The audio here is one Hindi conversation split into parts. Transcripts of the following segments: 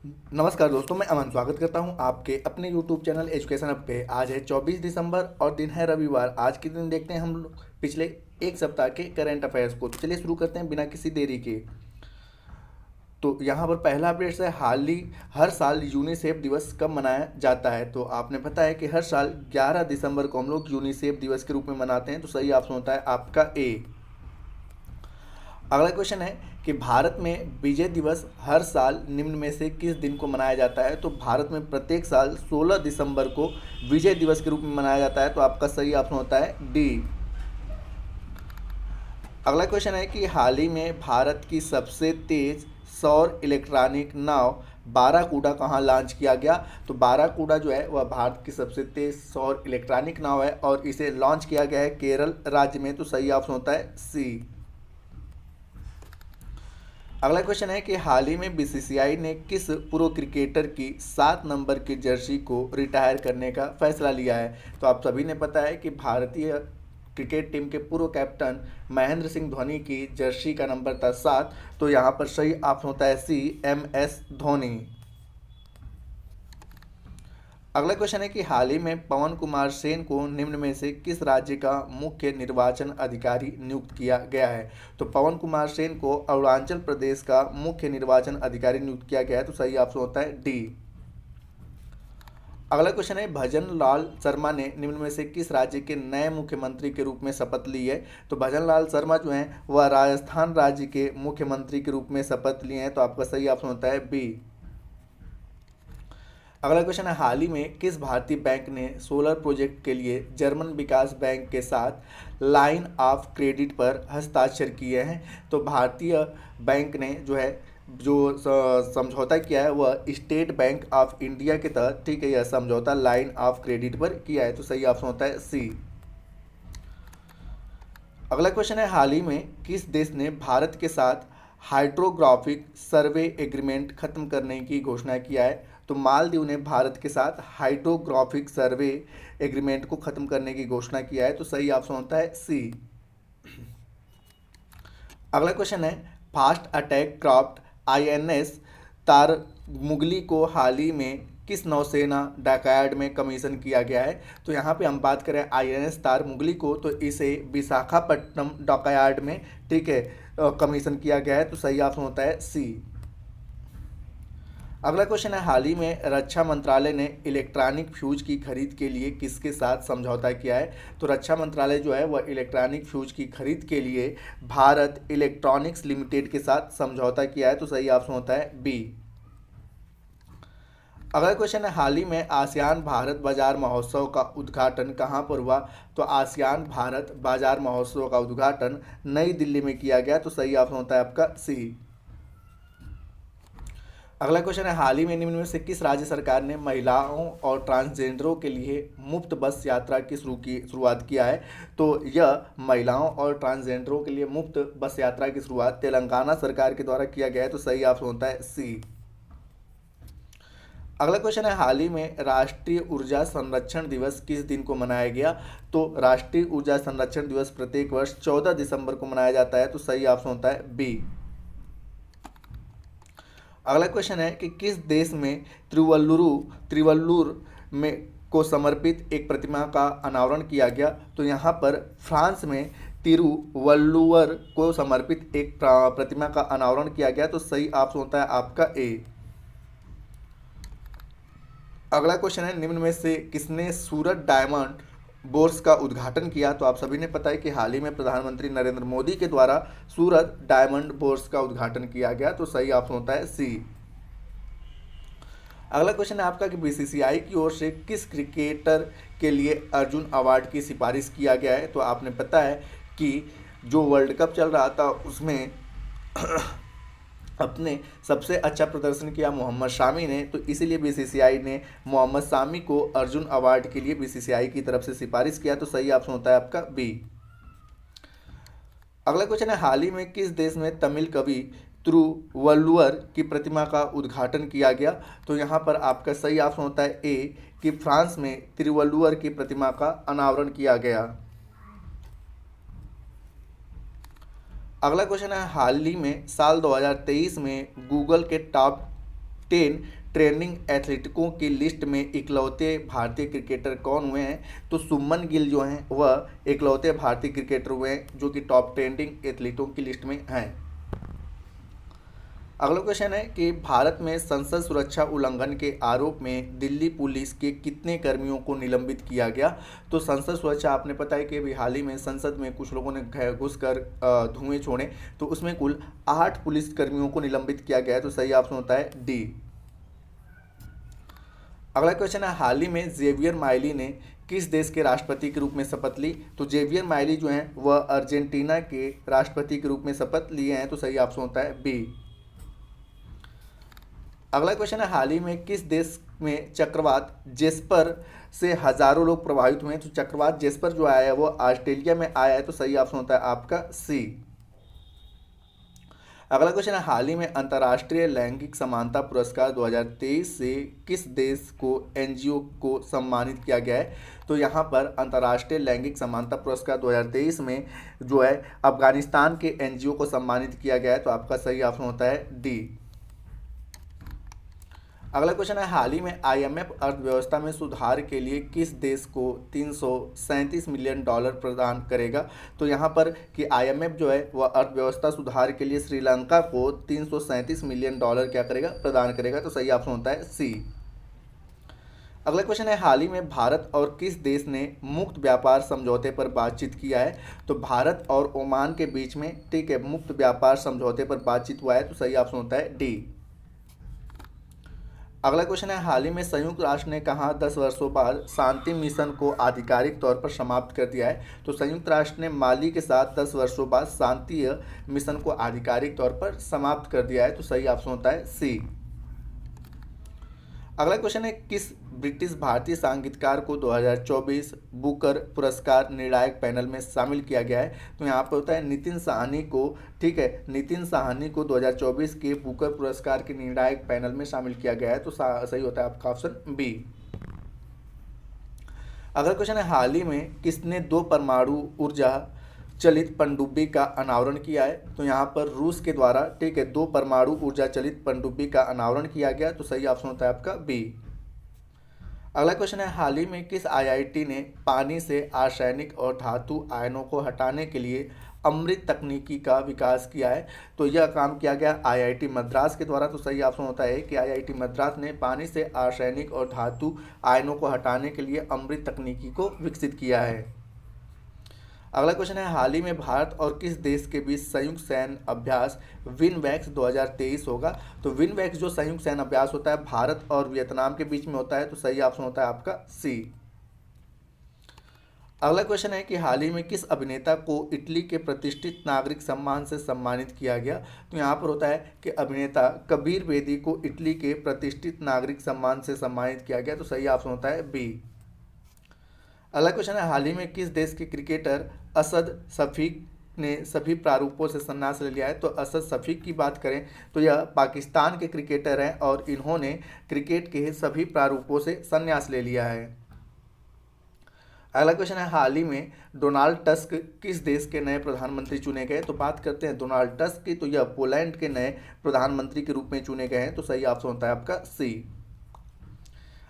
नमस्कार दोस्तों, मैं अमन स्वागत करता हूं आपके अपने यूट्यूब चैनल एजुकेशन हब पे। आज है 24 दिसंबर और दिन है रविवार। आज के दिन देखते हैं हम लोग पिछले एक सप्ताह के करंट अफेयर्स को। तो चलिए शुरू करते हैं बिना किसी देरी के। तो यहाँ पर पहला अपडेट है, हर साल यूनिसेफ दिवस कब मनाया जाता है। तो आपने पता है कि हर साल 11 दिसंबर को हम लोग यूनिसेफ दिवस के रूप में मनाते हैं। तो सही ऑप्शन होता है आपका ए। अगला क्वेश्चन है कि भारत में विजय दिवस हर साल निम्न में से किस दिन को मनाया जाता है। तो भारत में प्रत्येक साल 16 दिसंबर को विजय दिवस के रूप में मनाया जाता है। तो आपका सही ऑप्शन होता है डी। अगला क्वेश्चन है कि हाल ही में भारत की सबसे तेज सौर इलेक्ट्रॉनिक नाव बाराकूडा कहाँ लॉन्च किया गया। तो बाराकूडा जो है वह भारत की सबसे तेज सौर इलेक्ट्रॉनिक नाव है और इसे लॉन्च किया गया है केरल राज्य में। तो सही ऑप्शन होता है सी। अगला क्वेश्चन है कि हाल ही में बीसीसीआई ने किस प्रो क्रिकेटर की 7 नंबर की जर्सी को रिटायर करने का फैसला लिया है। तो आप सभी ने पता है कि भारतीय क्रिकेट टीम के पूर्व कैप्टन महेंद्र सिंह धोनी की जर्सी का नंबर था 7। तो यहाँ पर सही ऑप्शन होता है सी, MS धोनी। अगला क्वेश्चन है कि हाल ही में पवन कुमार सेन को निम्न में से किस राज्य का मुख्य निर्वाचन अधिकारी नियुक्त किया गया है। तो पवन कुमार सेन को अरुणाचल प्रदेश का मुख्य निर्वाचन अधिकारी नियुक्त किया गया है। तो सही ऑप्शन होता है डी। अगला क्वेश्चन है, भजन लाल शर्मा ने निम्न में से किस राज्य के नए मुख्यमंत्री के रूप में शपथ ली है। तो भजन लाल शर्मा जो हैं वह राजस्थान राज्य के मुख्यमंत्री के रूप में शपथ लिए हैं। तो आपका सही ऑप्शन होता है बी। अगला क्वेश्चन है, हाल ही में किस भारतीय बैंक ने सोलर प्रोजेक्ट के लिए जर्मन विकास बैंक के साथ लाइन ऑफ क्रेडिट पर हस्ताक्षर किए हैं। तो भारतीय बैंक ने जो समझौता किया है वह स्टेट बैंक ऑफ इंडिया के तहत, ठीक है, यह समझौता लाइन ऑफ क्रेडिट पर किया है। तो सही ऑप्शन होता है सी। अगला क्वेश्चन है, हाल ही में किस देश ने भारत के साथ हाइड्रोग्राफिक सर्वे एग्रीमेंट खत्म करने की घोषणा किया है। तो मालदीव ने भारत के साथ हाइड्रोग्राफिक सर्वे एग्रीमेंट को खत्म करने की घोषणा किया है। तो सही ऑप्शन होता है सी। अगला क्वेश्चन है, फास्ट अटैक क्राफ्ट INS तार मुगली को हाल ही में किस नौसेना डॉकयार्ड में कमीशन किया गया है। तो यहाँ पे हम बात करें INS तार मुगली को, तो इसे विशाखापट्टनम डॉकयार्ड में, ठीक है, कमीशन किया गया है। तो सही ऑप्शन होता है सी। अगला क्वेश्चन है, हाल ही में रक्षा मंत्रालय ने इलेक्ट्रॉनिक फ्यूज की खरीद के लिए किसके साथ समझौता किया है। तो रक्षा मंत्रालय जो है वह इलेक्ट्रॉनिक फ्यूज की खरीद के लिए भारत इलेक्ट्रॉनिक्स लिमिटेड के साथ समझौता किया है। तो सही ऑप्शन होता है बी। अगला क्वेश्चन है, हाल ही में आसियान भारत बाजार महोत्सव का उद्घाटन कहाँ पर हुआ। तो आसियान भारत बाजार महोत्सव का उद्घाटन नई दिल्ली में किया गया। तो सही ऑप्शन होता है आपका सी। अगला क्वेश्चन है, हाल ही में निम्न में से किस राज्य सरकार ने महिलाओं और ट्रांसजेंडरों के लिए मुफ्त बस यात्रा की शुरुआत किया है। तो यह महिलाओं और ट्रांसजेंडरों के लिए मुफ्त बस यात्रा की शुरुआत तेलंगाना सरकार के द्वारा किया गया है। तो सही ऑप्शन होता है सी। अगला क्वेश्चन है, हाल ही में राष्ट्रीय ऊर्जा संरक्षण दिवस किस दिन को मनाया गया। तो राष्ट्रीय ऊर्जा संरक्षण दिवस प्रत्येक वर्ष 14 दिसंबर को मनाया जाता है। तो सही ऑप्शन होता है बी। अगला क्वेश्चन है कि किस देश में त्रिवल्लुर में को समर्पित एक प्रतिमा का अनावरण किया गया। तो यहाँ पर फ्रांस में तिरुवल्लुवर को समर्पित एक प्रतिमा का अनावरण किया गया। तो सही ऑप्शन होता है आपका ए। अगला क्वेश्चन है, निम्न में से किसने सूरत डायमंड बोर्स का उद्घाटन किया। तो आप सभी ने पता है कि हाल ही में प्रधानमंत्री नरेंद्र मोदी के द्वारा सूरत डायमंड बोर्स का उद्घाटन किया गया। तो सही ऑप्शन होता है सी। अगला क्वेश्चन है आपका कि बीसीसीआई की ओर से किस क्रिकेटर के लिए अर्जुन अवार्ड की सिफारिश किया गया है। तो आपने पता है कि जो वर्ल्ड कप चल रहा था उसमें अपने सबसे अच्छा प्रदर्शन किया मोहम्मद शामी ने। तो इसीलिए बीसीसीआई ने मोहम्मद शामी को अर्जुन अवार्ड के लिए बीसीसीआई की तरफ से सिफारिश किया। तो सही ऑप्शन होता है आपका बी। अगला क्वेश्चन है, हाल ही में किस देश में तमिल कवि तिरुवल्लुवर की प्रतिमा का उद्घाटन किया गया। तो यहाँ पर आपका सही ऑप्शन होता है ए कि फ्रांस में तिरुवल्लुवर की प्रतिमा का अनावरण किया गया। अगला क्वेश्चन है, हाल ही में साल 2023 में गूगल के टॉप 10 ट्रेंडिंग एथलीटों की लिस्ट में इकलौते भारतीय क्रिकेटर कौन हुए हैं? तो सुमन गिल जो हैं वह इकलौते भारतीय क्रिकेटर हुए हैं जो कि टॉप ट्रेंडिंग एथलीटों की लिस्ट में हैं। अगला क्वेश्चन है कि भारत में संसद सुरक्षा उल्लंघन के आरोप में दिल्ली पुलिस के कितने कर्मियों को निलंबित किया गया? तो संसद सुरक्षा, आपने पता है कि अभी हाल ही में संसद में कुछ लोगों ने घुसकर धुएं छोड़े, तो उसमें कुल 8 पुलिस कर्मियों को निलंबित किया गया है। तो सही ऑप्शन होता है डी। अगला क्वेश्चन है, हाल ही में जेवियर माइली ने किस देश के राष्ट्रपति के रूप में शपथ ली? तो जेवियर माइली जो हैं वह अर्जेंटीना के राष्ट्रपति के रूप में शपथ लिए हैं। तो सही ऑप्शन होता है बी। अगला क्वेश्चन है, हाल ही में किस देश में चक्रवात जेस्पर से हजारों लोग प्रभावित हुए हैं? तो चक्रवात जेस्पर जो आया है वो ऑस्ट्रेलिया में आया है। तो सही ऑप्शन होता है आपका सी। अगला क्वेश्चन है, हाल ही में अंतर्राष्ट्रीय लैंगिक समानता पुरस्कार 2023 से किस देश को एनजीओ को सम्मानित किया गया है? तो यहाँ पर अंतर्राष्ट्रीय लैंगिक समानता पुरस्कार 2023 में जो है अफगानिस्तान के एनजीओ को सम्मानित किया गया है। तो आपका सही ऑप्शन होता है डी। अगला क्वेश्चन है, हाल ही में आईएमएफ अर्थव्यवस्था में सुधार के लिए किस देश को 337 मिलियन डॉलर प्रदान करेगा? तो यहाँ पर कि आईएमएफ जो है वह अर्थव्यवस्था सुधार के लिए श्रीलंका को 337 मिलियन डॉलर क्या करेगा? प्रदान करेगा। तो सही ऑप्शन होता है सी। अगला क्वेश्चन है, हाल ही में भारत और किस देश ने मुक्त व्यापार समझौते पर बातचीत किया है? तो भारत और ओमान के बीच में, ठीक है, मुक्त व्यापार समझौते पर बातचीत हुआ है। तो सही ऑप्शन होता है डी। अगला क्वेश्चन है, हाल ही में संयुक्त राष्ट्र ने कहा 10 वर्षों बाद शांति मिशन को आधिकारिक तौर पर समाप्त कर दिया है? तो संयुक्त राष्ट्र ने माली के साथ 10 वर्षों बाद शांति मिशन को आधिकारिक तौर पर समाप्त कर दिया है। तो सही ऑप्शन होता है सी। अगला क्वेश्चन है, किस ब्रिटिश भारतीय संगीतकार को 2024 बुकर पुरस्कार निर्णायक पैनल में शामिल किया गया है? तो यहाँ पर होता है नितिन साहनी को, ठीक है, नितिन साहनी को 2024 के बुकर पुरस्कार के निर्णायक पैनल में शामिल किया गया है। तो सही होता है आपका ऑप्शन बी। अगला क्वेश्चन है, हाल ही में किसने 2 परमाणु ऊर्जा चलित पनडुब्बी का अनावरण किया है? तो यहाँ पर रूस के द्वारा, ठीक है, 2 परमाणु ऊर्जा चलित पनडुब्बी का अनावरण किया गया। तो सही ऑप्शन होता है आपका बी। अगला क्वेश्चन है, हाल ही में किस आईआईटी ने पानी से आर्सेनिक और धातु आयनों को हटाने के लिए अमृत तकनीकी का विकास किया है? तो यह काम किया गया आईआईटी मद्रास के द्वारा। तो सही ऑप्शन होता है कि आईआईटी मद्रास ने पानी से आर्सेनिक और धातु आयनों को हटाने के लिए अमृत तकनीकी को विकसित किया है। अगला क्वेश्चन है, हाल ही में भारत और किस देश के बीच संयुक्त सैन्य अभ्यास विनवैक्स 2023 होगा? तो विनवैक्स जो संयुक्त सैन्य अभ्यास होता है भारत और वियतनाम के बीच में होता है। तो सही ऑप्शन होता है आपका सी। अगला क्वेश्चन है कि हाल ही में किस अभिनेता को इटली के प्रतिष्ठित नागरिक सम्मान से सम्मानित किया गया? तो यहाँ पर होता है कि अभिनेता कबीर बेदी को इटली के प्रतिष्ठित नागरिक सम्मान से सम्मानित किया गया। तो सही ऑप्शन होता है बी। अगला क्वेश्चन है, हाल ही में किस देश के क्रिकेटर असद शफीक ने सभी प्रारूपों से संन्यास ले लिया है? तो असद शफीक की बात करें तो यह पाकिस्तान के क्रिकेटर हैं और इन्होंने क्रिकेट के सभी प्रारूपों से संन्यास ले लिया है। अगला क्वेश्चन है, हाल ही में डोनाल्ड टस्क किस देश के नए प्रधानमंत्री चुने गए? तो बात करते हैं डोनाल्ड टस्क की, तो यह पोलैंड के नए प्रधानमंत्री के रूप में चुने गए हैं। तो सही ऑप्शन होता है आपका सी।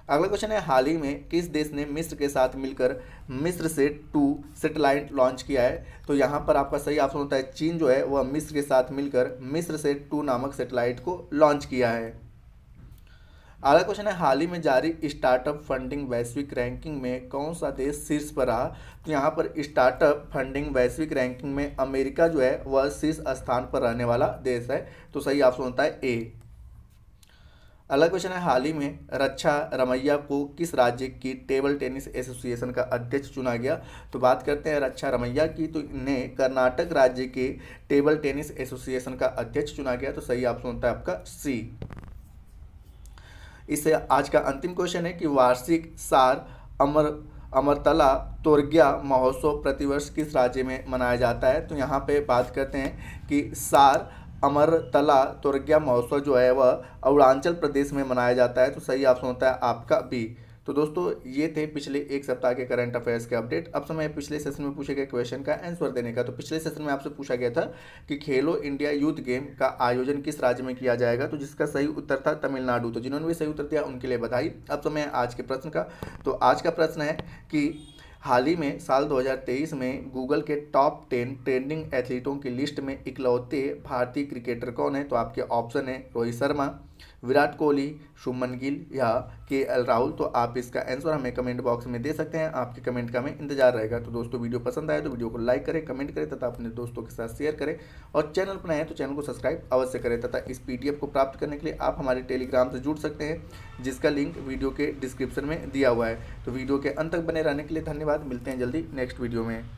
अगला क्वेश्चन है, हाल ही में किस देश ने मिस्र के साथ मिलकर मिस्र से 2 सैटेलाइट लॉन्च किया है? तो यहाँ पर आपका सही ऑप्शन होता है चीन जो है वह मिस्र के साथ मिलकर मिस्र से 2 नामक सैटेलाइट को लॉन्च किया है। अगला क्वेश्चन है, हाल ही में जारी स्टार्टअप फंडिंग वैश्विक रैंकिंग में कौन सा देश शीर्ष पर रहा? तो यहाँ पर स्टार्टअप फंडिंग वैश्विक रैंकिंग में अमेरिका जो है वह शीर्ष स्थान पर रहने वाला देश है। तो सही ऑप्शन होता है ए। अगला क्वेश्चन है, हाल ही में रक्षा रमैया को किस राज्य की टेबल टेनिस एसोसिएशन का अध्यक्ष चुना गया? तो बात करते हैं रक्षा रमैया की, तो इन्हें कर्नाटक राज्य के टेबल टेनिस एसोसिएशन का अध्यक्ष चुना गया। तो सही ऑप्शन होता है आपका सी। इससे आज का अंतिम क्वेश्चन है कि वार्षिक सार अमरतला तोरग्या महोत्सव प्रतिवर्ष किस राज्य में मनाया जाता है? तो यहाँ पे बात करते हैं कि सार अमरतला तोरग्या महोत्सव जो है वह अरुणाचल प्रदेश में मनाया जाता है। तो सही ऑप्शन होता है आपका बी। तो दोस्तों ये थे पिछले एक सप्ताह के करंट अफेयर्स के अपडेट। अब समय है पिछले सेशन में पूछे गए क्वेश्चन का आंसर देने का। तो पिछले सेशन में आपसे पूछा गया था कि खेलो इंडिया यूथ गेम का आयोजन किस राज्य में किया जाएगा, तो जिसका सही उत्तर था तमिलनाडु। तो जिन्होंने भी सही उत्तर दिया उनके लिए बधाई। अब समय है आज के प्रश्न का। तो आज का प्रश्न है कि हाल ही में साल 2023 में गूगल के टॉप 10 ट्रेंडिंग एथलीटों की लिस्ट में इकलौते भारतीय क्रिकेटर कौन है। तो आपके ऑप्शन है रोहित शर्मा, विराट कोहली, शुभमन गिल या केएल राहुल। तो आप इसका आंसर हमें कमेंट बॉक्स में दे सकते हैं। आपके कमेंट का हमें इंतजार रहेगा। तो दोस्तों वीडियो पसंद आए तो वीडियो को लाइक करें, कमेंट करें तथा अपने दोस्तों के साथ शेयर करें और चैनल पर नए हैं तो चैनल को सब्सक्राइब अवश्य करें। तथा इस पीडीएफ को प्राप्त करने के लिए आप हमारे टेलीग्राम से जुड़ सकते हैं, जिसका लिंक वीडियो के डिस्क्रिप्शन में दिया हुआ है। तो वीडियो के अंत तक बने रहने के लिए धन्यवाद। मिलते हैं जल्दी नेक्स्ट वीडियो में।